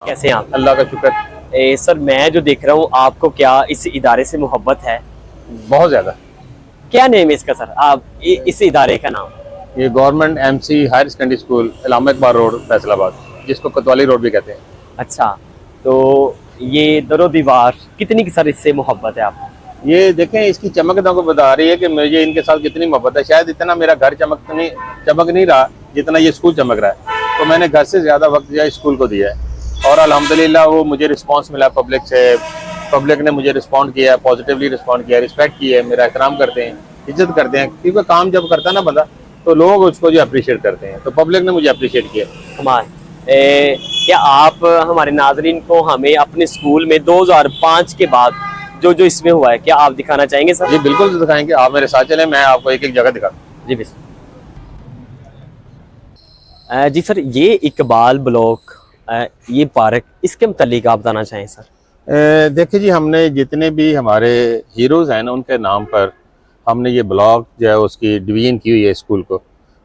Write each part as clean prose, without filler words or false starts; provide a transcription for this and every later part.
कैसे हैं आप? अल्लाह का शुक्र। सर मैं जो देख रहा हूँ आपको क्या इस इदारे से मोहब्बत है? बहुत ज़्यादा। क्या नेम है इसका सर? आप इस इदारे का नाम? ये government MC higher secondary school Allama Iqbal road Faisalabad, जिसको कोतवाली रोड भी कहते हैं। अच्छा, तो ये दरो दीवार कितनी की सर इससे मोहब्बत है आप? ये देखें, इसकी चमक को बता रही है कि मुझे इनके साथ कितनी मोहब्बत है। शायद इतना मेरा घर चमक नहीं रहा जितना ये स्कूल चमक रहा है। तो मैंने घर से ज़्यादा वक्त जो है स्कूल को दिया है और अल्हम्दुलिल्लाह वो मुझे रिस्पांस मिला पब्लिक से। पब्लिक ने मुझे रिस्पॉन्ड किया, पॉजिटिवली रिस्पॉन्ड किया, रिस्पेक्ट की है, मेरा एहतराम करते हैं, इज्जत करते हैं। क्योंकि काम जब करता है ना बंदा तो लोग उसको जो अप्रिशिएट करते हैं, तो पब्लिक ने मुझे अप्रिशिएट किया। कमाल। क्या आप हमारे नाजरीन को हमें अपने स्कूल में 2005 के बाद जो जो इसमें हुआ है क्या आप दिखाना चाहेंगे सर? जी बिल्कुल दिखाएंगे, आप मेरे साथ चलें, मैं आपको एक एक जगह दिखा। जी बिल्कुल। जी सर, ये इकबाल ब्लॉक, ये पार्क, इसके मुतालिक आप बताना चाहें सर? देखिए जी, हमने जितने भी हमारे हीरोज़ हैं ना उनके नाम पर हमने ये ब्लॉक जो है उसकी डिवीज़न की हुई है स्कूल को।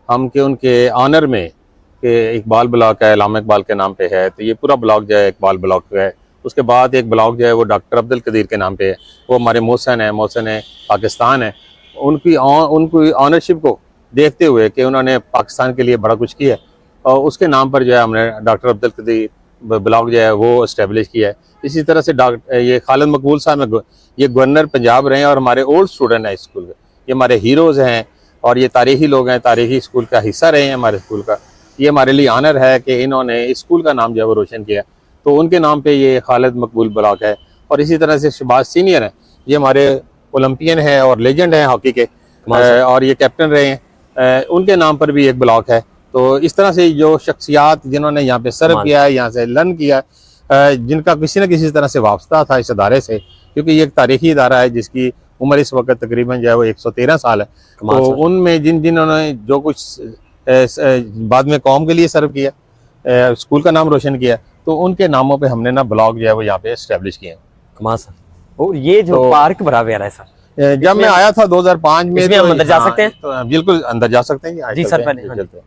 हम के उनके ऑनर में कि इकबाल ब्लॉक है, इलामा इकबाल के नाम पे है, तो ये पूरा ब्लॉक जो है इकबाल ब्लॉक है। उसके बाद एक ब्लॉक जो है वो डॉक्टर अब्दुल कदीर के नाम पे है, वो हमारे मोहसिन है पाकिस्तान है। उनकी ऑनरशिप को देखते हुए कि उन्होंने पाकिस्तान के लिए बड़ा कुछ किया और उसके नाम पर जो है हमने डॉक्टर अब्दुल कदीर ब्लॉक जो है वो इस्टेब्लिश किया है। इसी तरह से ये खालिद मकबूल साहब ये गवर्नर पंजाब रहे हैं और हमारे ओल्ड स्टूडेंट हैं स्कूल के। ये हमारे हीरोज़ हैं और ये तारीखी लोग हैं, तारीखी स्कूल का हिस्सा रहे हैं हमारे स्कूल का। ये हमारे लिए ऑनर है कि इन्होंने इस स्कूल का नाम जो है वो रोशन किया, तो उनके नाम पे ये खालिद मकबूल ब्लॉक है। और इसी तरह से शहबाज सीनियर हैं, ये हमारे ओलंपियन हैं और लेजेंड हैं हॉकी के, और ये कैप्टन रहे हैं, उनके नाम पर भी एक ब्लॉक है। तो इस तरह से जो शख्सियात जिन्होंने यहाँ पे सर्व किया है, यहाँ से लर्न किया, जिनका किसी न किसी तरह से वाबस्ता था इस अदारे से, क्योंकि ये एक तारीखी इदारा है जिसकी उम्र इस वक्त तकरीबन जो है वो 113 साल है। तो उनमें जिन्होंने जो कुछ बाद में कौम के लिए सर्व किया, स्कूल का नाम रोशन किया, तो उनके नामों पे हमने ना ब्लॉक जो है वो यहाँ पे एस्टेब्लिश किए हैं। कमाल सर। और ये जो पार्क बड़ा प्यारा है सर, जब मैं आया था 2005 में, इसमें हम अंदर जा सकते हैं? तो बिल्कुल अंदर जा सकते हैं जी सर। पहले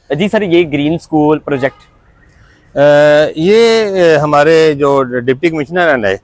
जी सर, ये ग्रीन स्कूल प्रोजेक्ट, ये हमारे जो डिप्टी कमिश्नर है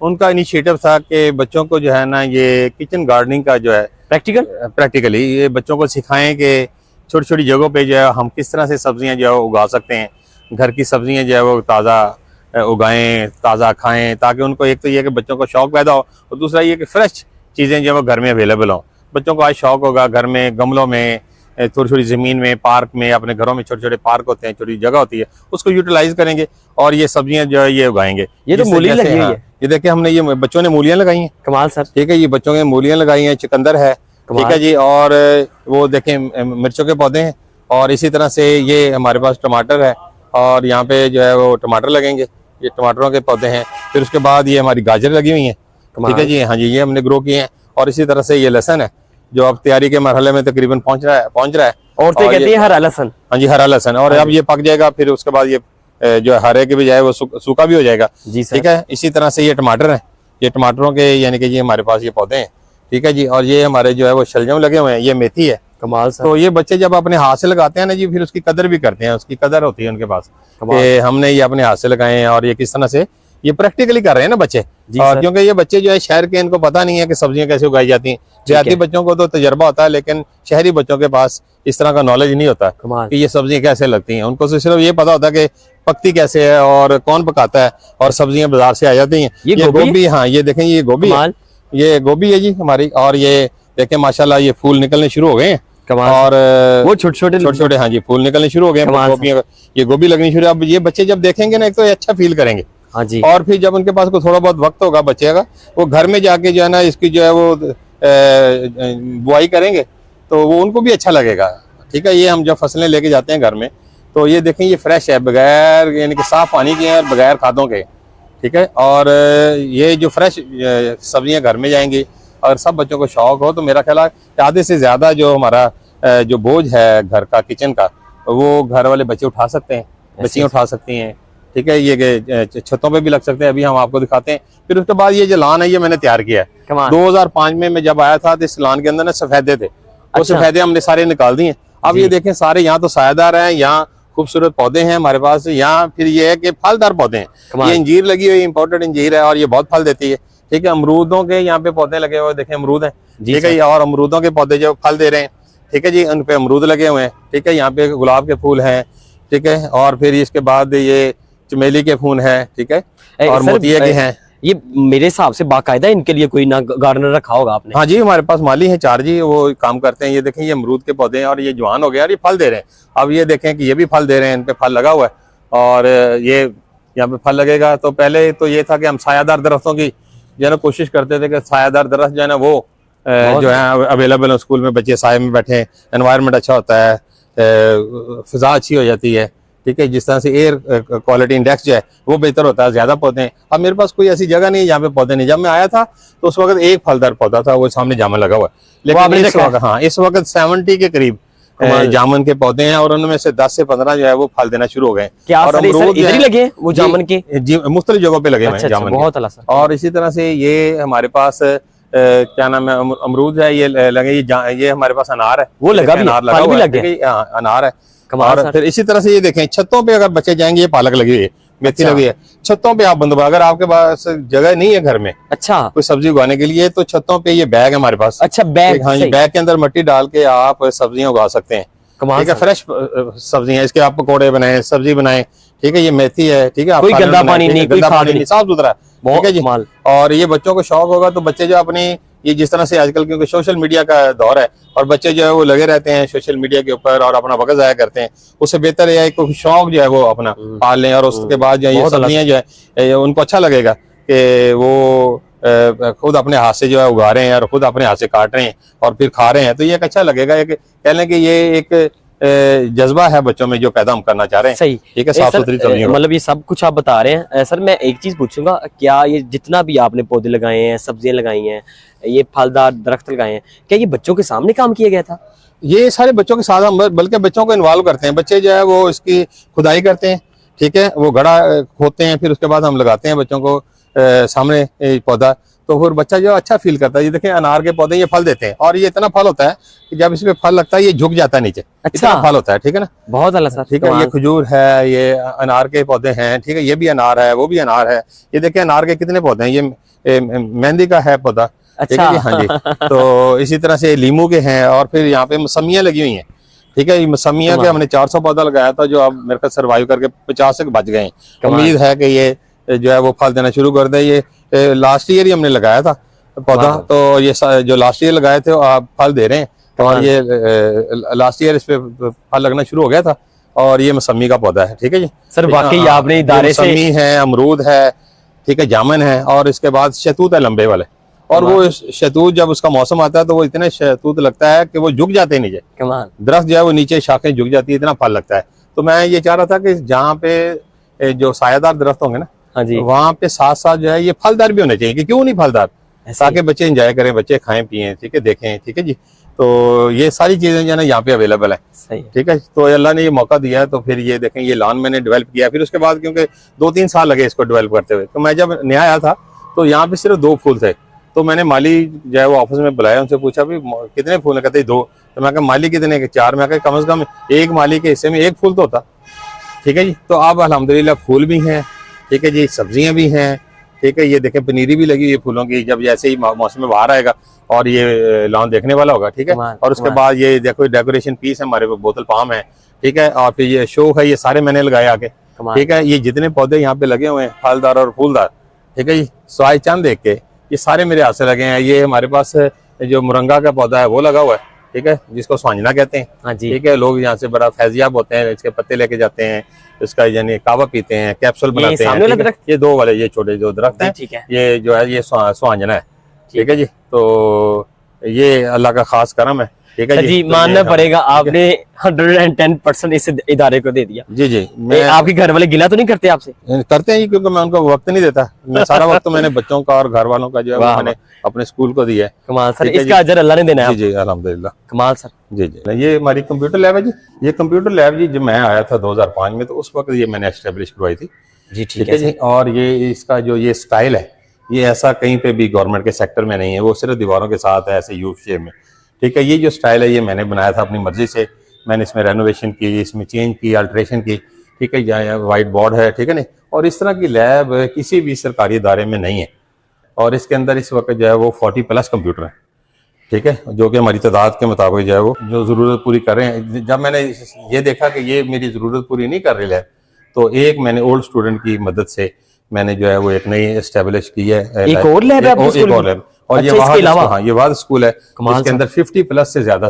उनका इनिशिएटिव था कि बच्चों को जो है ना ये किचन गार्डनिंग का जो है प्रैक्टिकली ये बच्चों को सिखाएं कि छोटी छोटी जगहों पे जो है हम किस तरह से सब्जियां जो है उगा सकते हैं। घर की सब्जियां जो है वो ताज़ा उगाएं, ताज़ा खाएं, ताकि उनको एक तो ये कि बच्चों को शौक़ पैदा हो और दूसरा ये कि फ्रेश चीज़ें जो है वो घर में अवेलेबल हों। बच्चों को आज शौक़ होगा घर में गमलों में, थोड़ी थोड़ी ज़मीन में, पार्क में, अपने घरों में छोटे छोटे पार्क होते हैं, छोटी जगह होती है, उसको यूटिलाइज करेंगे और ये सब्जियां जो है ये उगाएंगे। ये तो मूली लगी हुई है। ये देखिए, हमने ये बच्चों ने मूलियां लगाई हैं। कमाल सर। ठीक है, ये बच्चों ने मूलियां लगाई हैं, चुकंदर है, ठीक है जी, और वो देखें मिर्चों के पौधे हैं। और इसी तरह से ये हमारे पास टमाटर है और यहाँ पे जो है वो टमाटर लगेंगे, ये टमाटरों के पौधे हैं। फिर उसके बाद ये हमारी गाजर लगी हुई है, ठीक है जी, हाँ जी, ये हमने ग्रो किए हैं। और इसी तरह से ये लहसन है जो अब तैयारी के मरहले में तकरीबन पहुंच रहा है। और तो कहते हैं हरा लहसन। हाँ जी, हरा लहसन। और अब ये पक जाएगा, फिर उसके बाद ये जो हरे के बजाय वो सूखा भी हो जाएगा। ठीक है, इसी तरह से ये टमाटर है, ये टमाटरों के यानी कि ये हमारे पास ये पौधे हैं, ठीक है जी। और ये हमारे जो है वो शलजम लगे हुए हैं, ये मेथी है। कमाल सर। तो ये बच्चे जब अपने हाथ से लगाते हैं ना जी, फिर उसकी कदर भी करते हैं, उसकी कदर होती है उनके पास कि हमने ये अपने हाथ से लगाए हैं। और ये किस तरह से ये प्रैक्टिकली कर रहे हैं ना बच्चे, और क्योंकि ये बच्चे जो है शहर के, इनको पता नहीं है कि सब्जियां कैसे उगाई जाती हैं। देहाती बच्चों को तो तजर्बा होता है, लेकिन शहरी बच्चों के पास इस तरह का नॉलेज नहीं होता कि ये सब्जियां कैसे लगती हैं। उनको तो सिर्फ ये पता होता है कि पकती कैसे है और कौन पकाता है, और सब्जियां बाजार से आ जाती हैं। ये गोभी, हाँ ये देखें, ये गोभी है, ये गोभी है जी हमारी। और ये देखें माशाल्लाह ये फूल निकलने शुरू हो गए हैं, और वो छोटे छोटे हाँ जी फूल निकलने शुरू हो गए हैं, ये गोभी लगनी शुरू। अब ये बच्चे जब देखेंगे ना, एक तो अच्छा फील करेंगे, हाँ जी। और फिर जब उनके पास को थोड़ा बहुत वक्त होगा बच्चे का, वो घर में जाके जो है ना इसकी जो है वो बुआई करेंगे तो वो उनको भी अच्छा लगेगा। ठीक है, ये हम जब फसलें लेके जाते हैं घर में, तो ये देखें ये फ्रेश है, बगैर यानी कि साफ पानी के और बगैर खादों के, ठीक है। और ये जो फ्रेश सब्जियां घर में जाएंगी, अगर सब बच्चों को शौक हो तो मेरा ख्याल है आधे से ज़्यादा जो हमारा जो बोझ है घर का, किचन का, वो घर वाले बच्चे उठा सकते हैं, बच्चियाँ उठा सकती हैं। ठीक है, ये छतों पे भी लग सकते हैं, अभी हम आपको दिखाते हैं। फिर उसके बाद ये जो लान है ये मैंने तैयार किया है 2005 में। मैं जब आया था तो इस लान के अंदर ना सफेदे थे, वो सफेदे हमने सारे निकाल दिए। अब ये देखें सारे यहाँ तो सायादार हैं, यहाँ खूबसूरत पौधे हैं हमारे पास यहाँ। फिर ये है कि फलदार पौधे हैं, ये अंजीर लगी हुई इंपोर्टेड अंजीर है और ये बहुत फल देती है, ठीक है। अमरूदों के यहाँ पे पौधे लगे हुए, देखें अमरूद हैं, ठीक है। और अमरूदों के पौधे जो फल दे रहे हैं, ठीक है जी, उन पे अमरूद लगे हुए हैं, ठीक है। यहाँ पे गुलाब के फूल हैं, ठीक है। और फिर इसके बाद ये चमेली के फूल हैं, ठीक है, और मोतिया के हैं। ये मेरे हिसाब से बाकायदा इनके लिए कोई ना गार्डनर रखा होगा आपने? हाँ जी, हमारे पास माली है 4 जी, वो काम करते हैं। ये देखें ये अमरूद के पौधे हैं और ये जवान हो गया और ये फल दे रहे हैं। अब ये देखें कि ये भी फल दे रहे हैं, इन पे फल लगा हुआ है और ये यहाँ पे फल लगेगा। तो पहले तो ये था कि हम सायादार दरख्तों की जो है ना कोशिश करते थे कि सायादार दरख्त जो है ना वो जो है अवेलेबल है स्कूल में, बच्चे साए में बैठे, एनवायरनमेंट अच्छा होता है, फिजा अच्छी हो जाती है, ठीक है। जिस तरह से एयर क्वालिटी इंडेक्स जो है वो बेहतर होता है, ज्यादा पौधे हैं। अब मेरे पास कोई ऐसी जगह नहीं है जहाँ पे पौधे नहीं। जब मैं आया था तो उस वक्त एक फलदार पौधा था, वो सामने जामुन लगा हुआ है, लेकिन इस वक्त 70 के करीब जामुन के पौधे हैं और उनमें से 10 से 15 जो है वो फल देना शुरू हो गए। और अमरूद इधर ही लगे वो जामुन के? जी, मुख्तलिफ जगहों पे लगे हुए हैं जामुन। बहुत अला सर। और इसी तरह से ये हमारे पास क्या नाम है, अमरूद है, ये लगे, ये हमारे पास अनार है, वो लगा भी, अनार लगा हुआ है, अनार है। और फिर इसी तरह से ये देखें छतों पे अगर बच्चे जाएंगे, ये पालक लगी हुई है, मेथी लगी है छतों पे। आप बंदोबस्त, अगर आपके पास जगह नहीं है घर में अच्छा कोई सब्जी उगाने के लिए, तो छतों पे ये बैग है हमारे पास। अच्छा बैग? हाँ, ये बैग के अंदर मिट्टी डाल के आप सब्जियां उगा सकते हैं, ठीक है। फ्रेश सब्जियां, इसके आप पकौड़े बनाए, सब्जी बनाए, ठीक है। ये मेथी है, ठीक है। कोई गंदा पानी नहीं, गंदा पानी नहीं, साफ सुथरा, ठीक है जी। और ये बच्चों को शौक होगा तो बच्चे जो अपनी ये जिस तरह से आजकल क्योंकि सोशल मीडिया का दौर है और बच्चे जो है वो लगे रहते हैं सोशल मीडिया के ऊपर और अपना वक्त जाया करते हैं, उससे बेहतर है कोई शौक जो है वो अपना पाल लें और उसके बाद जो ये सब्जियां जो है उनको अच्छा लगेगा कि वो खुद अपने हाथ से जो है उगा रहे हैं और खुद अपने हाथ से काट रहे हैं और फिर खा रहे हैं। तो ये एक अच्छा लगेगा, कह लें कि ये एक जज्बा है बच्चों में जो पैदा हम करना चाह रहे हैं। सही, ठीक है, साफ सुथरी सब्जियां। मतलब ये सब कुछ आप बता रहे हैं सर। मैं एक चीज पूछूंगा, क्या ये जितना भी आपने पौधे लगाए हैं, सब्जियां लगाई हैं, ये फलदार दरख्त लगाए हैं, क्या ये बच्चों के सामने काम किया गया था? ये सारे बच्चों के साथ हम बल्कि बच्चों को इन्वॉल्व करते हैं। बच्चे जो है वो इसकी खुदाई करते हैं, ठीक है, वो गड़ा खोदते हैं, फिर उसके बाद हम लगाते हैं बच्चों को सामने पौधा, तो फिर बच्चा जो अच्छा फील करता है। ये देखें अनार के पौधे ये फल देते हैं और ये इतना फल होता है कि जब इसमें फल लगता है ये झुक जाता है नीचे, अच्छा फल होता है, ठीक है ना। बहुत अल्लाह सर, ठीक है। ये खजूर है, ये अनार के पौधे हैं, ठीक है। ये भी अनार है, वो भी अनार है। ये देखें अनार के कितने पौधे हैं, ये मेहंदी का है पौधा, ठीक है जी। हाँ जी। तो इसी तरह से लीमू के हैं और फिर यहाँ पे मौसमियाँ लगी हुई हैं, ठीक है। मौसमियाँ के हमने 400 पौधा लगाया था जो अब मेरे को सर्वाइव करके 50 से बच गए हैं। उम्मीद है कि ये जो है वो फल देना शुरू कर दे। ये लास्ट ईयर ही हमने लगाया था पौधा, तो ये जो लास्ट ईयर लगाए थे आप फल दे रहे हैं और ये लास्ट ईयर इस पे फल लगना शुरू हो गया था। और ये मौसमी का पौधा है, ठीक है जी सर। वाकई आपने इदारे से मौसमी है, अमरूद है, ठीक है, जामुन है और इसके बाद शहतूत है लंबे वाले। और वो शहतूत जब उसका मौसम आता है तो वो इतने शहतूत लगता है कि वो झुक जाते हैं नीचे, दरख्त जो है वो नीचे शाखें झुक जाती है, इतना फल लगता है। तो मैं ये चाह रहा था कि जहाँ पे जो सायादार दरख्त होंगे ना, हाँ जी, वहाँ पे साथ साथ जो है ये फलदार भी होने चाहिए। कि क्यों नहीं फलदार, ताकि बच्चे एंजॉय करें, बच्चे खाएं पिए, ठीक है, देखें, ठीक है जी। तो ये सारी चीजें जो है ना यहाँ पे अवेलेबल है, ठीक है। तो अल्लाह ने ये मौका दिया है, तो फिर ये देखें ये लॉन मैंने डेवलप किया। फिर उसके बाद क्योंकि 2-3 साल लगे इसको डेवलप करते हुए, तो मैं जब नया आया था तो यहाँ पे सिर्फ 2 फूल थे। तो मैंने माली जो है वो ऑफिस में बुलाया, उनसे पूछा भी कितने फूल है, कहते 2। तो मैं कहा माली कितने के? 4। मैं कहा कम से कम एक माली के हिस्से में 1 फूल तो होता, ठीक है जी। तो अब अल्हम्दुलिल्लाह फूल भी हैं, ठीक है जी, सब्जियां भी हैं, ठीक है। ये देखें पनीरी भी लगी हुई है फूलों की, जब जैसे ही मौसम में बाहर आएगा और ये लॉन देखने वाला होगा, ठीक है। और उसके बाद ये देखो डेकोरेशन पीस है हमारे बोतल पाम है, ठीक है। और फिर ये शो है, ये सारे मैंने लगाए आके, ठीक है। ये जितने पौधे यहाँ पे लगे हुए हैं फलदार और फूलदार, ठीक है जी, स्वाई चंद देख के ये सारे मेरे हाथ से लगे हैं। ये हमारे पास जो मुरंगा का पौधा है वो लगा हुआ है, ठीक है, जिसको स्वांजना कहते हैं, हाँ जी, ठीक है। लोग यहाँ से बड़ा फैजियाब होते हैं, इसके पत्ते लेके जाते हैं, इसका यानी कावा पीते हैं, कैप्सूल बनाते हैं। ये 2 वाले ये छोटे जो दरख्त हैं, ये जो है ये स्वांजना है, ठीक है जी। तो ये अल्लाह का खास करम है, ठीक है जी। मानना पड़ेगा आपने 110% इस इदारे को दे दिया। जी जी। आपके घर वाले गिला तो नहीं करते आपसे? करते हैं क्योंकि मैं उनको वक्त नहीं देता। मैं सारा वक्त तो मैंने बच्चों का और घर वालों का जो है मैंने अपने स्कूल को दिया है। कमाल सर, इसका अजर अल्लाह ने देना है। जी जी अल्हम्दुलिल्लाह। कमाल सर। जी जी। ये हमारी कंप्यूटर लैब है जी। ये कंप्यूटर लैब जी जब मैं आया था 2005 में, तो उस वक्त ये मैंने एस्टेब्लिश करवाई थी जी, ठीक है जी। और ये इसका जो ये स्टाइल है ये ऐसा कहीं पे भी गवर्नमेंट के सेक्टर में नहीं है, वो सिर्फ दीवारों के साथ है ऐसे यू शेप में, ठीक है। ये जो स्टाइल है ये मैंने बनाया था अपनी मर्जी से। मैंने इसमें रेनोवेशन की, इसमें चेंज की, अल्ट्रेशन की, ठीक है। यहाँ वाइट बोर्ड है, ठीक है नहीं। और इस तरह की लैब किसी भी सरकारी इदारे में नहीं है। और इसके अंदर इस वक्त जो है वो 40+ कंप्यूटर हैं, ठीक है, जो कि हमारी तादाद के मुताबिक जो है वो जो ज़रूरत पूरी कर रहे हैं। जब मैंने ये देखा कि ये मेरी ज़रूरत पूरी नहीं कर रही लैब, तो एक मैंने ओल्ड स्टूडेंट की मदद से मैंने जो है वो एक नई एस्टेब्लिश की है। एक और लैब है आपके स्कूल में? एक और लैब। और ये अच्छा, इसके अलावा? हाँ, ये वाद स्कूल है जिसके अंदर 50+ से ज्यादा।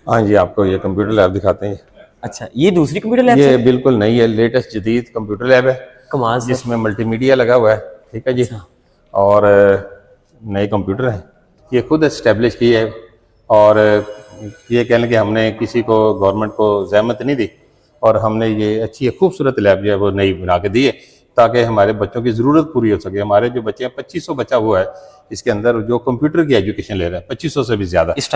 हाँ जी, आपको ये कंप्यूटर लैब दिखाते हैं। अच्छा, ये दूसरी कंप्यूटर लैब ये बिल्कुल नई है, लेटेस्ट जदीद कंप्यूटर लैब है, कमाल से। जिसमें मल्टीमीडिया लगा हुआ है, ठीक है जी। और नए कंप्यूटर हैं, ये खुद एस्टेब्लिश की है। और ये कहने कि हमने किसी को, गवर्नमेंट को जहमत नहीं दी, और हमने ये अच्छी खूबसूरत लैब जो है वो नई बना के दी है, ताकि हमारे बच्चों की ज़रूरत पूरी हो सके। हमारे जो बच्चे हैं, 2500 बच्चा हुआ है इसके अंदर जो कंप्यूटर की एजुकेशन ले रहा है, 2500 से भी ज़्यादा इस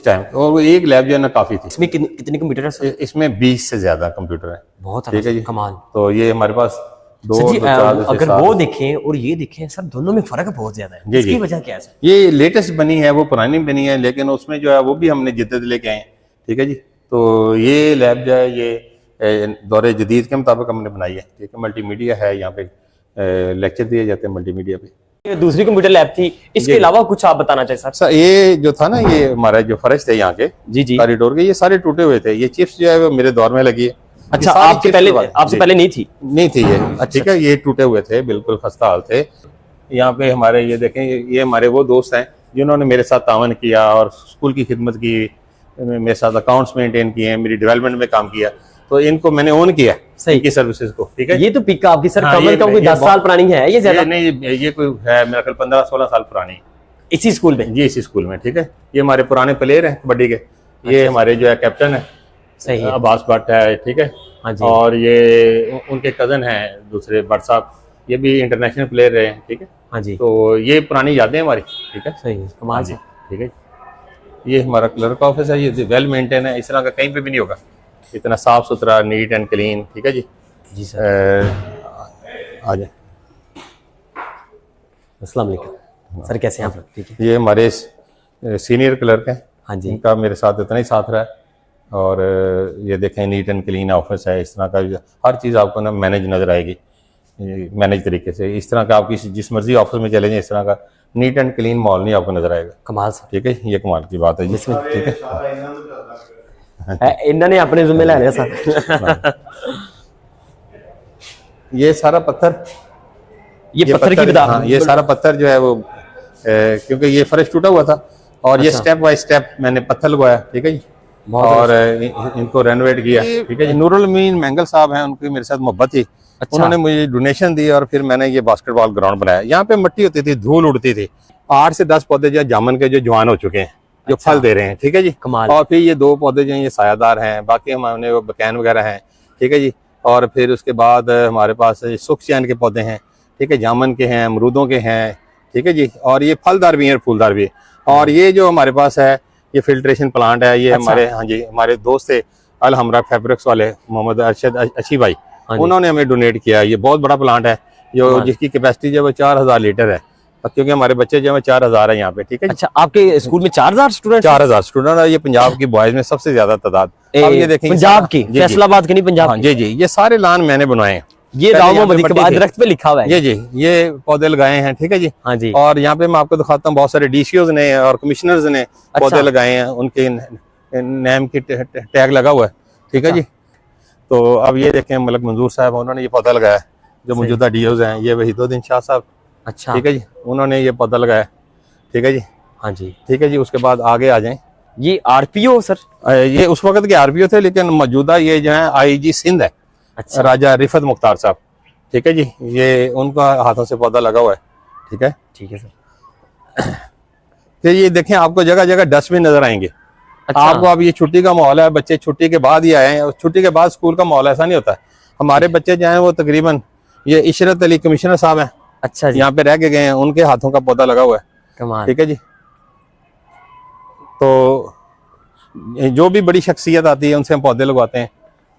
टाइम। और वो एक लैब जो है ना काफ़ी थी। इसमें कितने कंप्यूटर है सर? इसमें 20 से ज़्यादा कंप्यूटर है। बहुत ठीक है जी, कमाल। तो ये हमारे पास सर जी, अगर वो देखें और ये देखें सर, दोनों में फर्क बहुत ज्यादा है। इसकी वजह क्या है सर? ये लेटेस्ट बनी है, वो पुरानी बनी है, लेकिन उसमें जो है वो भी हमने जिद्दत लेके आए हैं, ठीक है जी। तो ये लैब जो है ये दौरे जदीद के मुताबिक हमने बनाई है, ठीक है। मल्टीमीडिया है, यहाँ पे लेक्चर दिए जाते हैं मल्टीमीडिया पे। ये दूसरी कंप्यूटर लैब थी, इसके अलावा कुछ आप बताना चाहिए सर? सर ये जो था ना, ये हमारा जो फर्श थे यहाँ के जी कॉरिडोर के, ये सारे टूटे हुए थे। ये चिप्स जो है वो मेरे दौर में लगी है। अच्छा, आपसे पहले नहीं थी? नहीं थी ये, ठीक है। ये टूटे हुए थे, बिल्कुल खस्ता हाल थे। यहाँ पे हमारे ये देखें, ये हमारे वो दोस्त हैं जिन्होंने मेरे साथ तावन किया और स्कूल की खिदमत की, मेरे साथ अकाउंट्स मेंटेन किए हैं, मेरी डेवलपमेंट में काम किया, तो इनको मैंने ओन किया सही की सर्विसेज को, ठीक है। ये तो पिक आपकी सर कमल का कोई 10 साल पुरानी है, ये ज्यादा नहीं, ये कोई है मेरा ख्याल 15-16 साल पुरानी, इसी स्कूल में जी, इसी स्कूल में, ठीक है। ये हमारे पुराने प्लेयर हैं कबड्डी के। ये हमारे जो है कैप्टन है, सही है, अब्बास भट्ट है, ठीक है। हाँ जी। और ये उनके कजन हैं दूसरे भट्ट साहब, ये भी इंटरनेशनल प्लेयर रहे हैं, ठीक है। हाँ जी, तो ये पुरानी यादें हमारी, ठीक है। सही है, कमाल से। ठीक है, ये हमारा क्लर्क ऑफिस है, ये वेल मेंटेन है, इस तरह का कहीं पे भी नहीं होगा, इतना साफ सुथरा, नीट एंड क्लीन, ठीक है जी। जी सर, आ जाए। अस्सलाम वालेकुम सर, कैसे हैं आप? ठीक है। ये हमारे सीनियर क्लर्क हैं, हाँ जी, इनका मेरे साथ इतना ही साथ रहा है। और ये देखें, नीट एंड क्लीन ऑफिस है, इस तरह का हर चीज़ आपको ना मैनेज नजर आएगी, मैनेज तरीके से। इस तरह का आप जिस मर्जी ऑफिस में चले जाएं, इस तरह का नीट एंड क्लीन माहौल नहीं आपको नजर आएगा। कमाल सर, ठीक है, ये कमाल की बात है जी, ठीक है। इन्होंने अपने जिम्मे ले लिया सर। ये सारा पत्थर, ये पत्थर की बता, हाँ, ये सारा पत्थर जो है वो क्योंकि ये फर्श टूटा हुआ था, और ये स्टेप बाय स्टेप मैंने पत्थर लगवाया, ठीक है जी। और इनको रेनोवेट किया, ठीक है जी। नूरुल अमीन मैंगल साहब हैं, उनकी मेरे साथ मोहब्बत थी। अच्छा। उन्होंने मुझे डोनेशन दी और फिर मैंने ये बास्केटबॉल ग्राउंड बनाया। यहाँ पे मिट्टी होती थी, धूल उड़ती थी। 8 से 10 पौधे जो जामुन के जो जवान हो चुके हैं, जो फल दे रहे हैं, ठीक है जी, कमाल। और फिर ये 2 पौधे जो हैं ये सायादार हैं, बाकी हमने वो बकैन वगैरह हैं, ठीक है जी। और फिर उसके बाद हमारे पास सुख चैन के पौधे हैं, ठीक है, जामुन के हैं, अमरूदों के हैं, ठीक है जी। और ये फलदार भी हैं, फूलदार भी है। और ये जो हमारे पास है ये फिल्ट्रेशन प्लांट है, ये हमारे, हाँ जी, हमारे दोस्त थे अल हमरा फैब्रिक्स वाले मोहम्मद अरशद अच्छी भाई, उन्होंने हमें डोनेट किया। ये बहुत बड़ा प्लांट है, जो जिसकी कैपेसिटी जो है 4000 लीटर है, क्योंकि हमारे बच्चे जो है 4000 है यहाँ पे, ठीक है। अच्छा, आपके स्कूल में 4000 स्टूडेंट? 4000 स्टूडेंट है। ये पंजाब की बॉयज में सबसे ज्यादा तादाद। अब ये देखें, पंजाब की, फैसलाबाद की नहीं, पंजाब जी जी, ये सारे लान मैंने बनवाए हैं। ये राव मोहम्मद के बाद दरख्त पे लिखा हुआ है, जी, ये पौधे लगाए हैं, ठीक है जी। हाँ जी। और यहाँ पे मैं आपको दिखाता हूँ, बहुत सारे डीसीओज ने और कमिश्नर्स ने पौधे लगाए हैं, उनके नेम की टैग लगा हुआ है, ठीक है जी। तो अब ये देखें, मलक मंजूर साहब, उन्होंने ये पौधा लगाया, जो मौजूदा डीओज हैं। ये वहीदुद्दीन शाह साहब, अच्छा, ठीक है जी, उन्होंने ये पौधा लगाया, ठीक है जी। हाँ जी, ठीक है जी। उसके बाद आगे आ जाएं, ये आरपीओ सर? ये उस वक्त के आरपीओ थे, लेकिन मौजूदा ये जो है आईजी सिंध है, अच्छा, राजा रिफत मुख्तार साहब, ठीक है जी। ये उनका हाथों से पौधा लगा हुआ है, ठीक है, ठीक है सर। फिर ये देखें, आपको जगह जगह डस्टबिन नजर आएंगे। अच्छा। आपको अब ये छुट्टी का माहौल है, बच्चे छुट्टी के बाद ही आए हैं, और छुट्टी के बाद स्कूल का माहौल ऐसा नहीं होता है। हमारे बच्चे जो हैं वो तकरीबन, ये इशरत अली कमिश्नर साहब हैं, अच्छा जी, यहाँ पे रह के गए हैं, उनके हाथों का पौधा लगा हुआ है, कमाल, ठीक है जी। तो जो भी बड़ी शख्सियत आती है उनसे हम पौधे लगवाते हैं,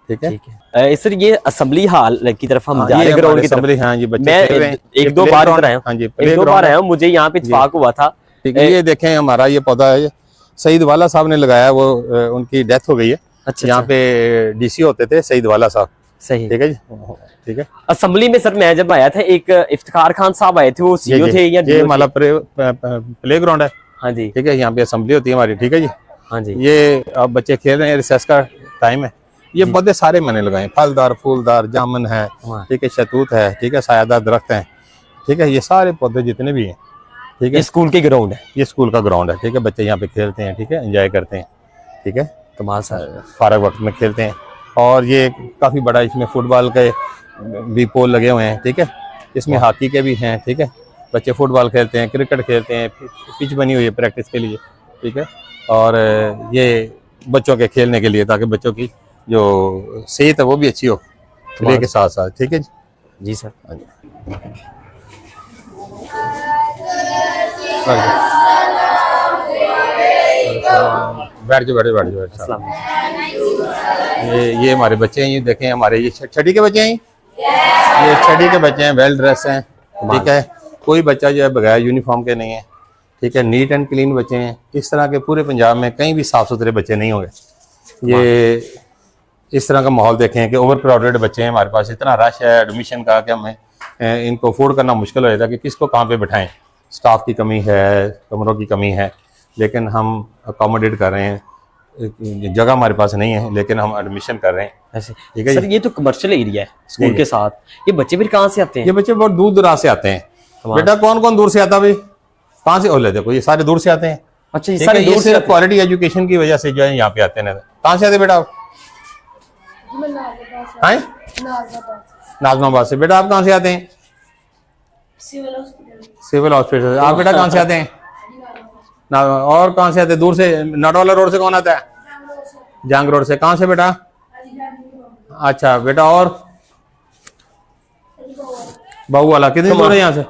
ठीक है। ठीक है सर। ये असेंबली हॉल की तरफ हम जा रहे हैं, ग्राउंड की तरफ। हाँ जी, बच्चे मैं खेल रहे हैं। एक दो बार आया हूँ, हाँ जी, एक दो बार आया हूँ, मुझे यहाँ पे इत्तेफाक हुआ था। ठीक है, ये देखें हमारा ये पौधा है, सईद वाला साहब ने लगाया, वो उनकी डेथ हो गई है। अच्छा, यहाँ पे डीसी होते थे सईद वाला साहब। सही। ठीक है जी, ठीक है। असेंबली में सर मैं जब आया था, एक इफ्तिखार खान साहब आए थे, वो सीईओ थे या ये हमारा प्ले ग्राउंड है। हाँ जी, ठीक है, यहाँ पे असेंबली होती है हमारी। ठीक है जी, हाँ जी। ये अब बच्चे खेल रहे हैं, रिसेस का टाइम है। ये पौधे सारे मैंने लगाए, फलदार, फूलदार, जामुन है, ठीक है, शतूत है, ठीक है, सायादार दरख्त है। ठीक है, ये सारे पौधे जितने भी हैं, ठीक है। ये स्कूल के ग्राउंड है, ये स्कूल का ग्राउंड है। ठीक है, बच्चे यहाँ पे खेलते हैं, ठीक है, एंजॉय करते हैं। ठीक है, कमाल सर। फारग वक्त में खेलते हैं। और ये काफ़ी बड़ा, इसमें फुटबॉल के भी पोल लगे हुए हैं। ठीक है, इसमें हॉकी के भी हैं। ठीक है, बच्चे फुटबॉल खेलते हैं, क्रिकेट खेलते हैं, पिच बनी हुई है प्रैक्टिस के लिए। ठीक है, और ये बच्चों के खेलने के लिए, ताकि बच्चों की जो सेहत है वो भी अच्छी हो प्ले के साथ साथ। ठीक है जी, जी सर। बैठ जाओ, बैठ जाओ, बैठ जाओ। अस्सलाम। ये हमारे बच्चे हैं, ये देखें, हमारे ये छठी के बच्चे हैं। ये छठी के बच्चे हैं, वेल ड्रेस हैं। ठीक है, कोई बच्चा जो है बगैर यूनिफॉर्म के नहीं है। ठीक है, नीट एंड क्लीन बच्चे हैं। इस तरह के पूरे पंजाब में कहीं भी साफ सुथरे बच्चे नहीं होंगे। ये इस तरह का माहौल देखें कि ओवर क्राउडेड बच्चे हैं हमारे पास, इतना रश है एडमिशन का कि हमें इनको अफोर्ड करना मुश्किल हो जाता है कि किसको कहाँ पे बिठाएं। स्टाफ की कमी है, कमरों की कमी है, लेकिन हम अकोमोडेट कर रहे हैं। जगह हमारे पास नहीं है, लेकिन हम एडमिशन कर रहे हैं। ऐसे ठीक है सर, ये तो कमर्शियल एरिया है स्कूल के साथ। ये बच्चे फिर कहाँ से आते हैं? ये बच्चे बहुत दूर दराज से आते हैं। बेटा कौन कौन दूर से आता भाई? कहाँ से? ओले देखो, ये सारे दूर से आते हैं। अच्छा, ये सारे दूर से क्वालिटी एजुकेशन की वजह से जो है यहाँ पे आते हैं। कहाँ से आते बेटा आप? नाजमाबाद से। बेटा आप कहाँ से आते हैं? Civil hospital. आप बेटा कहाँ से आते हैं? और कहाँ से आते हैं? दूर से। नटवाला रोड से कौन आता है? जंग रोड से। कहाँ से बेटा? अच्छा बेटा, और बाबू वाला कितनी दूर है यहाँ से?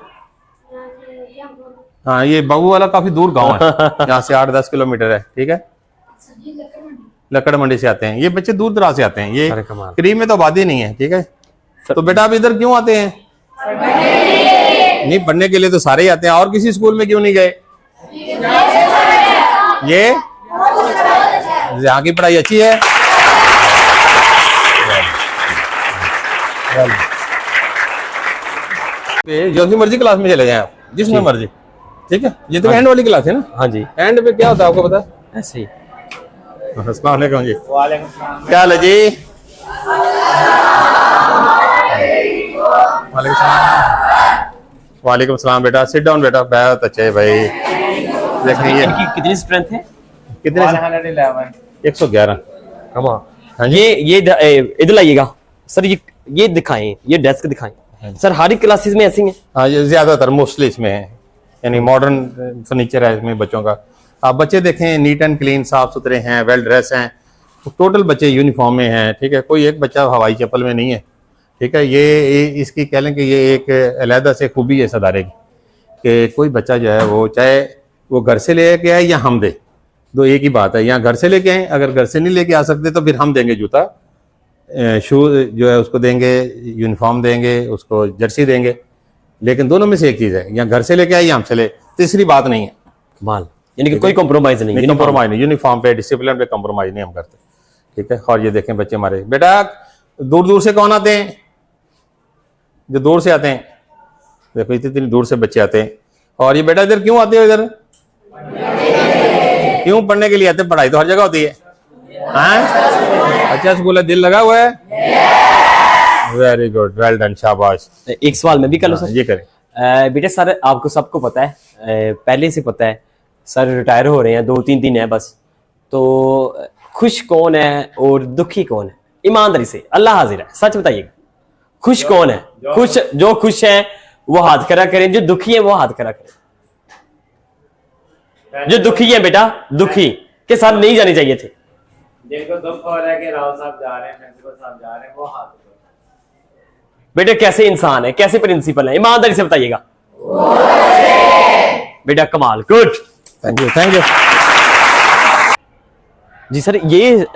हाँ, ये बाबू वाला काफी दूर गांव है, यहाँ से 8-10 किलोमीटर है। ठीक है, लकड़ मंडी से आते हैं ये बच्चे, दूर दराज से आते हैं। ये करीब में तो आबादी नहीं है। ठीक है, तो बेटा आप इधर क्यों आते हैं? नहीं, पढ़ने के लिए तो सारे ही आते हैं। और किसी स्कूल में क्यों नहीं गए? ये यहाँ की पढ़ाई अच्छी है। जो सी मर्जी क्लास में चले जाएं आप, जिसमें मर्जी। ठीक है, ये तो एंड वाली क्लास है ना? हाँ जी। एंड पे क्या होता है आपको पता? ऐसे ही। अस्सलाम वालेकुम जी। क्या हाल है जी? वालेकुम सलाम बेटा, सिट डाउन बेटा। बहुत अच्छे भाई। देखें ये कितनी स्ट्रेंथ है? कितने? 111। हाँ, ये इधर लाइएगा सर। ये दिखाएं, ये डेस्क दिखाएं सर। हर एक क्लासेस में ऐसे ही है? हाँ, ये ज्यादातर मोस्टली इसमें है, यानी मॉडर्न फर्नीचर है इसमें बच्चों का। आप बच्चे देखें, नीट एंड क्लीन, साफ सुथरे हैं, वेल ड्रेस हैं। टोटल बच्चे यूनिफॉर्म में हैं। ठीक है, कोई एक बच्चा हवाई चप्पल में नहीं है। ठीक है, ये इसकी कह लें कि ये एक अलहदा से खूबी है इस अदारे की, कि कोई बच्चा जो है वो, चाहे वो घर से लेके आए या हम दे, दो एक ही बात है। या घर से लेके आए, अगर घर से नहीं लेके आ सकते तो फिर हम देंगे जूता, शूज जो है उसको देंगे, यूनिफॉर्म देंगे उसको, जर्सी देंगे। लेकिन दोनों में से एक चीज़ है, या घर से लेके आए या हम चले, तीसरी बात नहीं है। कमाल, यानी कि कोई कॉम्प्रोमाइज नहीं। कॉम्प्रोमाइज नहीं, यूनिफॉर्म पे, डिसिप्लिन पे कॉम्प्रोमाइज नहीं हम करते। ठीक है, और ये देखें बच्चे हमारे। बेटा दूर दूर से कौन आते हैं? जो दूर से आते हैं, देखो इतनी दूर से बच्चे आते हैं। और ये बेटा इधर क्यों आते हो? इधर क्यों पढ़ने के लिए आते हैं? पढ़ाई तो हर जगह होती है। हाँ, अच्छा स्कूल है, दिल लगा हुआ है। वेरी गुड, वेल डन, शाबाश। एक सवाल मैं भी कर लूं सर? ये करें। बेटा सर, आपको सबको पता है, पहले से पता है, सर रिटायर हो रहे हैं, 2-3 दिन है बस। तो खुश कौन है और दुखी कौन है? ईमानदारी से, अल्लाह हाजिर है, सच बताइएगा। खुश कौन है? खुश, जो खुश है वो हाथ खड़ा करें, जो दुखी है वो हाथ खड़ा करें। जो दुखी है बेटा, दुखी के साथ नहीं जाने चाहिए थे। जिनको दुख हो रहा है कि राव साहब जा रहे हैं, प्रिंसिपल साहब जा रहे हैं, वो हाथ बेटे कैसे इंसान है, कैसे प्रिंसिपल है, ईमानदारी से बताइएगा। बेटा कमाल, good, thank you, thank you ji sir. ये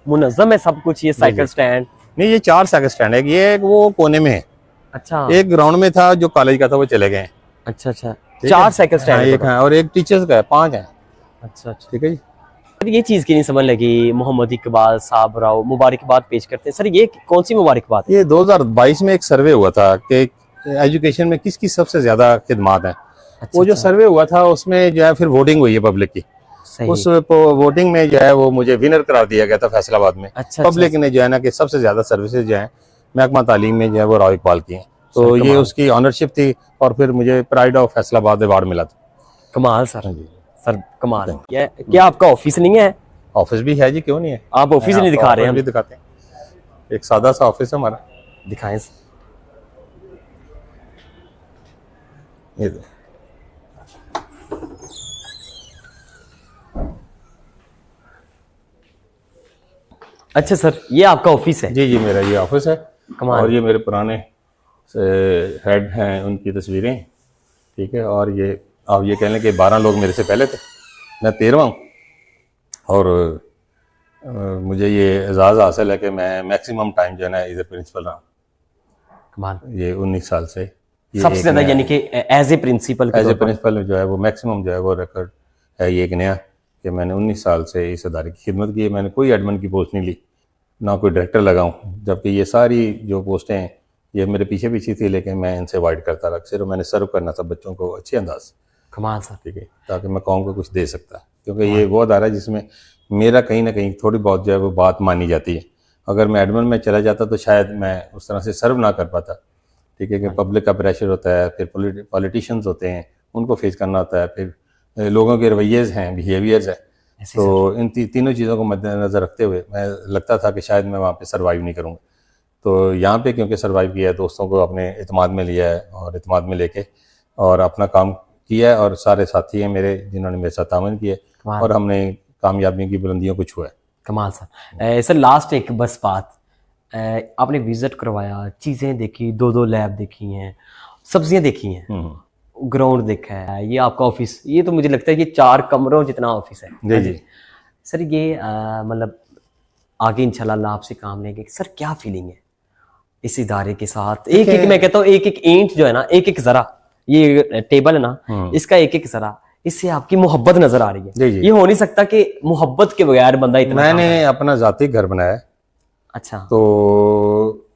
मुनज़्ज़म है सब कुछ, ये साइकिल स्टैंड? नहीं, ये 4 साइकिल स्टैंड है। ये वो कोने में है। अच्छा, एक ग्राउंड में था जो कॉलेज का था, वो चले गए। अच्छा, 4 साइकिल स्टैंड एक है, और एक टीचर्स का है, 5 है। अच्छा अच्छा। ठीक है जी। सर ये चीज़ की नहीं समझ लगी, मोहम्मद इकबाल साहब राव मुबारकबाद पेश करते हैं, सर ये कौन सी मुबारकबाद है? ये 2022 में एक सर्वे हुआ था कि एजुकेशन में किसकी सबसे ज़्यादा खिदमात हैं। अच्छा वो जो अच्छा, सर्वे हुआ था उसमें जो है फिर वोटिंग हुई है पब्लिक की। सही। उस वोटिंग में जो है वो मुझे विनर करार दिया गया था फैसलाबाद में। अच्छा पब्लिक अच्छा, ने जो है ना कि सबसे ज़्यादा सर्विसेज जो है महकमा तालीम में जो है वो राव इकबाल की हैं। तो सर ये कमाल। उसकी ऑनरशिप थी और फिर मुझे प्राइड ऑफ फैसलाबाद अवार्ड मिला था। कमाल सर, हाँ जी। सर कमाल। ये क्या आपका ऑफिस नहीं है? ऑफिस भी है जी, क्यों नहीं है। आप ऑफिस मैं नहीं आपको दिखा रहे ऑफिस हैं भी हम। दिखाते हैं। एक सादा सा ऑफिस है हमारा। दिखाएं सर। ये दो। अच्छा सर ये आपका ऑफिस है? जी जी, मेरा ये ऑफिस है। कमाल। और ये मेरे पुराने हेड हैं, उनकी तस्वीरें। ठीक है। और ये आप ये कह लें कि 12 लोग मेरे से पहले थे, मैं 13वां हूँ। और मुझे ये एजाज़ हासिल है कि मैं मैक्सिमम टाइम जो है ना इधर प्रिंसिपल रहा हूँ। कमाल। ये 19 साल से। ये सबसे एक ज्यादा नया यानी कि एज ए प्रिंसिपल के एज ए तौर पर। प्रिंसिपल जो है वो मैक्सिमम जो है वो रिकॉर्ड है। ये एक नया कि मैंने 19 साल से इस अदारे की खिदमत की है। मैंने कोई एडमिन की पोस्ट नहीं ली, ना कोई डायरेक्टर लगा हूँ। जबकि ये सारी जो पोस्टें हैं ये मेरे पीछे पीछे थी, लेकिन मैं इनसे अवॉइड करता रहा। सिर्फ मैंने सर्व करना था बच्चों को अच्छे अंदाज से। कमाल सर। ठीक है, ताकि मैं कौम को कुछ दे सकता। क्योंकि ये वो अदारा है जिसमें मेरा कहीं ना कहीं थोड़ी बहुत जो है वो बात मानी जाती है। अगर मैं एडमिन में चला जाता तो शायद मैं उस तरह से सर्व ना कर पाता। ठीक है, कि पब्लिक का प्रेशर होता है, फिर पॉलिटिशियंस होते हैं, उनको फेस करना होता है, फिर लोगों के रवैयेज हैं, बिहेवियर्स हैं। ऐसे तो इन तीनों चीज़ों को मद्देनज़र रखते हुए मैं लगता था कि शायद मैं वहाँ पे सर्वाइव नहीं करूँगा। तो यहाँ पे क्योंकि सर्वाइव किया है, दोस्तों को अपने इत्मीनान में लिया है और इत्मीनान में लेके और अपना काम किया है। और सारे साथी हैं मेरे जिन्होंने मेरे साथ ताउन किया है कमाल। और हमने कामयाबी की बुलंदियों को छुआ है। कमाल सर। सर लास्ट एक बस बात, आपने विजिट करवाया, चीज़ें देखी, दो लैब देखी हैं, सब्जियां देखी हैं, ग्राउंड देखा है, ये आपका ऑफिस, ये तो मुझे लगता है कि 4 कमरों जितना ऑफिस है। जी जी। सर ये मतलब आगे इंशाल्लाह अल्लाह आपसे काम लेंगे। सर क्या फीलिंग है इस इदारे के साथ? एक एक मैं कहता हूँ एक एक ईंट जो है ना, एक एक जरा, ये टेबल है ना, इसका एक एक जरा, इससे आपकी मोहब्बत नजर आ रही है। जी जी। ये हो नहीं सकता कि मोहब्बत के बगैर बंदा इतना काम मैंने करे। अपना ज़ाती घर बनाया है। अच्छा। तो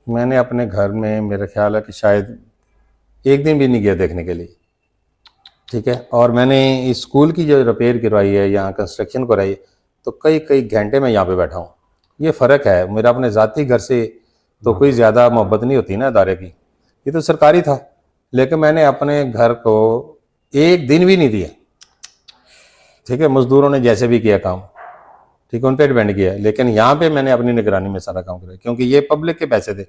मैंने अपने घर में, मेरा ख्याल है कि शायद एक दिन भी नहीं गया देखने के लिए। ठीक है। और मैंने इस स्कूल की जो रिपेयर करवाई है, यहाँ कंस्ट्रक्शन कराई है, तो कई कई घंटे मैं यहाँ पे बैठा हूँ। ये फ़र्क है। मेरा अपने ज़ाती घर से तो कोई ज़्यादा मोहब्बत नहीं होती ना अदारे की। ये तो सरकारी था, लेकिन मैंने अपने घर को एक दिन भी नहीं दिया। ठीक है। मजदूरों ने जैसे भी किया काम, ठीक है, उन पर डिपेंड किया। लेकिन यहाँ पे मैंने अपनी निगरानी में सारा काम कराया, क्योंकि ये पब्लिक के पैसे थे,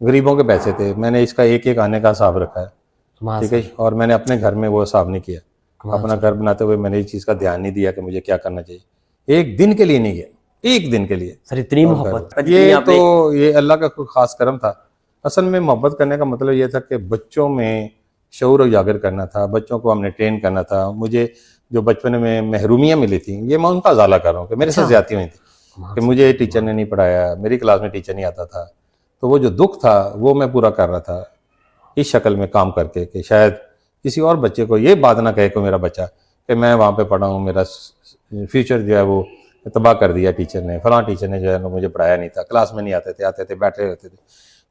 गरीबों के पैसे थे। मैंने इसका एक एक आने का हिसाब रखा है। ठीक है। और मैंने अपने घर में वो हिसाब नहीं किया। अपना घर बनाते हुए मैंने इस चीज़ का ध्यान नहीं दिया कि मुझे क्या करना चाहिए। एक दिन के लिए नहीं गया, एक दिन के लिए। सर इतनी मोहब्बत, ये तो ये अल्लाह का कोई खास करम था। असल में मोहब्बत करने का मतलब ये था कि बच्चों में शऊर उजागर करना था, बच्चों को हमने ट्रेन करना था। मुझे जो बचपन में महरूमियाँ मिली थी, ये मैं उनका उजाला कर रहा हूँ कि मेरे साथ ज्यादती हुई थी कि मुझे टीचर ने नहीं पढ़ाया, मेरी क्लास में टीचर नहीं आता था। तो वो जो दुख था वो मैं पूरा कर रहा था इस शक्ल में काम करके, कि शायद किसी और बच्चे को ये बात ना कहे को मेरा बच्चा कि मैं वहाँ पे पढ़ा हूँ, मेरा फ्यूचर जो है वो तबाह कर दिया टीचर ने, फलां टीचर ने जो है मुझे पढ़ाया नहीं था, क्लास में नहीं आते थे बैठे रहते थे।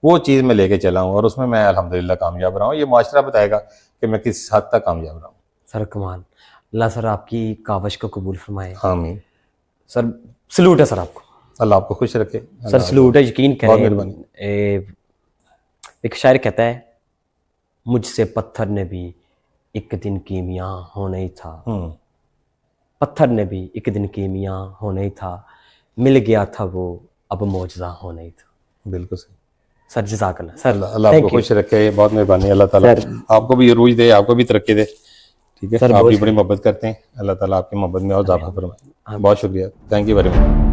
वो चीज़ मैं लेके चला हूँ और उसमें मैं अल्हम्दुलिल्लाह कामयाब रहा हूँ। ये मुआशरा बताएगा कि मैं किस हद तक कामयाब रहा हूँ। सर कमाल। अल्लाह सर आपकी काविश को कबूल फरमाए। आमीन। सर सलूट है सर आपको। अल्लाह आपको खुश रखे। सर सलूट है, यकीन बहुत करें। मेहरबानी। एक शायर कहता है, मुझसे पत्थर ने भी एक दिन कीमिया होना ही था, पत्थर ने भी एक दिन कीमिया होना ही था, मिल गया था वो अब मौजज़ा होना ही था। बिल्कुल सही सर जज़ाकल्लाह सर। अल्लाह आपको खुश रखे। बहुत मेहरबानी। अल्लाह ताला आपको भी अरूज दे, आपको भी तरक्की दे। ठीक है। आप भी बड़ी मोहब्बत करते हैं। अल्लाह ताला आपकी मोहब्बत में और इजाफा फरमाए। बहुत शुक्रिया। Thank you very much.